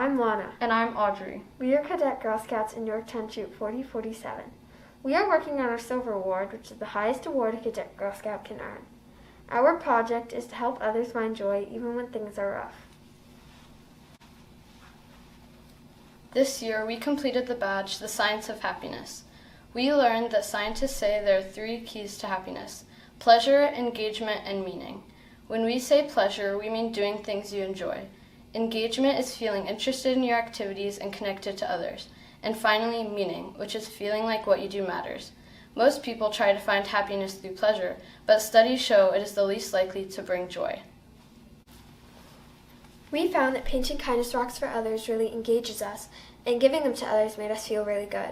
I'm Lana. And I'm Audrey. We are Cadet Girl Scouts in Yorktown Troop 4047. We are working on our Silver Award, which is the highest award a Cadet Girl Scout can earn. Our project is to help others find joy even when things are rough. This year, we completed the badge, The Science of Happiness. We learned that scientists say there are 3 keys to happiness: pleasure, engagement, and meaning. When we say pleasure, we mean doing things you enjoy. Engagement is feeling interested in your activities and connected to others. And finally, meaning, which is feeling like what you do matters. Most people try to find happiness through pleasure, but studies show it is the least likely to bring joy. We found that painting kindness rocks for others really engages us, and giving them to others made us feel really good.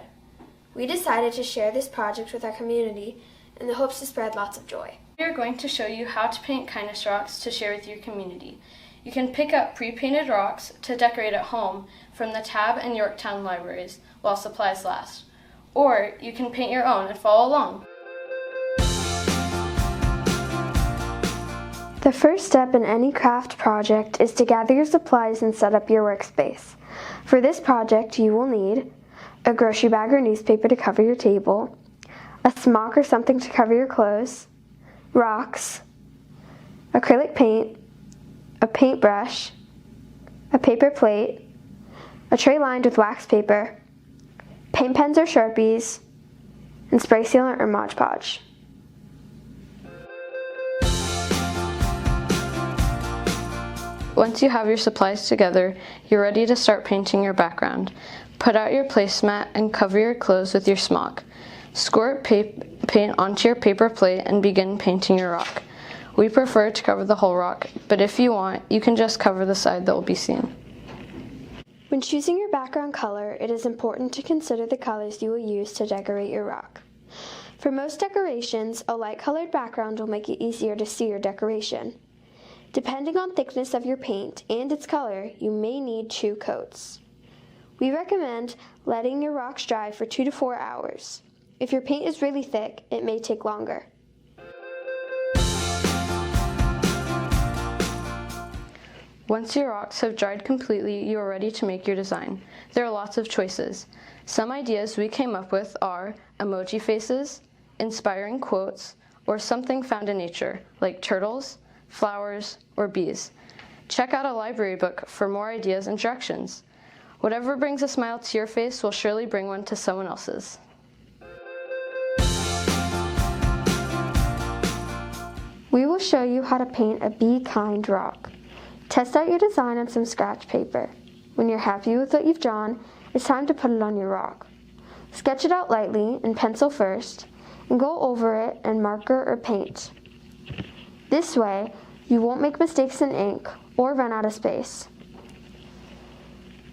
We decided to share this project with our community in the hopes to spread lots of joy. We are going to show you how to paint kindness rocks to share with your community. You can pick up pre-painted rocks to decorate at home from the Tab and Yorktown libraries while supplies last. Or you can paint your own and follow along. The first step in any craft project is to gather your supplies and set up your workspace. For this project, you will need a grocery bag or newspaper to cover your table, a smock or something to cover your clothes, rocks, acrylic paint, a paintbrush, a paper plate, a tray lined with wax paper, paint pens or Sharpies, and spray sealant or Mod Podge. Once you have your supplies together, you're ready to start painting your background. Put out your placemat and cover your clothes with your smock. Squirt paint onto your paper plate and begin painting your rock. We prefer to cover the whole rock, but if you want, you can just cover the side that will be seen. When choosing your background color, it is important to consider the colors you will use to decorate your rock. For most decorations, a light-colored background will make it easier to see your decoration. Depending on thickness of your paint and its color, you may need 2 coats. We recommend letting your rocks dry for 2 to 4 hours. If your paint is really thick, it may take longer. Once your rocks have dried completely, you are ready to make your design. There are lots of choices. Some ideas we came up with are emoji faces, inspiring quotes, or something found in nature, like turtles, flowers, or bees. Check out a library book for more ideas and directions. Whatever brings a smile to your face will surely bring one to someone else's. We will show you how to paint a Be Kind rock. Test out your design on some scratch paper. When you're happy with what you've drawn, it's time to put it on your rock. Sketch it out lightly in pencil first, and go over it in marker or paint. This way, you won't make mistakes in ink or run out of space.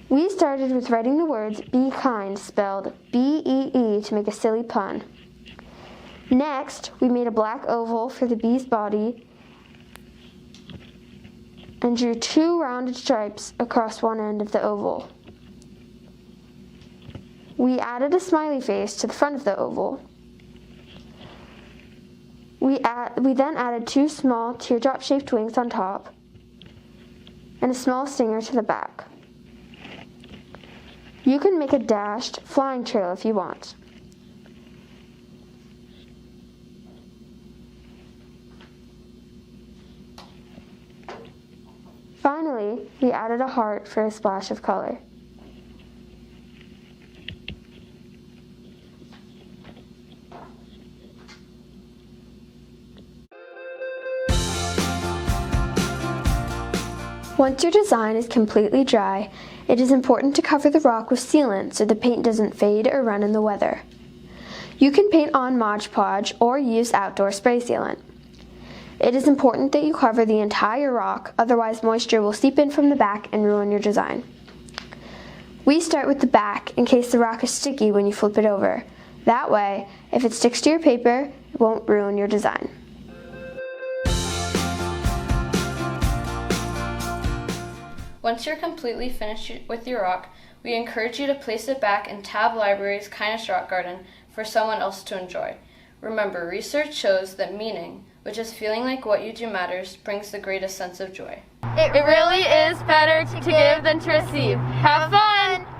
We started with writing the words Be Kind spelled B-E-E to make a silly pun. Next, we made a black oval for the bee's body and drew 2 rounded stripes across one end of the oval. We added a smiley face to the front of the oval. We then added 2 small teardrop-shaped wings on top and a small stinger to the back. You can make a dashed flying trail if you want. Finally, we added a heart for a splash of color. Once your design is completely dry, it is important to cover the rock with sealant so the paint doesn't fade or run in the weather. You can paint on Mod Podge or use outdoor spray sealant. It is important that you cover the entire rock, otherwise moisture will seep in from the back and ruin your design. We start with the back in case the rock is sticky when you flip it over. That way, if it sticks to your paper, it won't ruin your design. Once you're completely finished with your rock, we encourage you to place it back in Tab Library's Kindness Rock Garden for someone else to enjoy. Remember, research shows that meaning, which is feeling like what you do matters, brings the greatest sense of joy. It really is better to give than to receive. Have fun!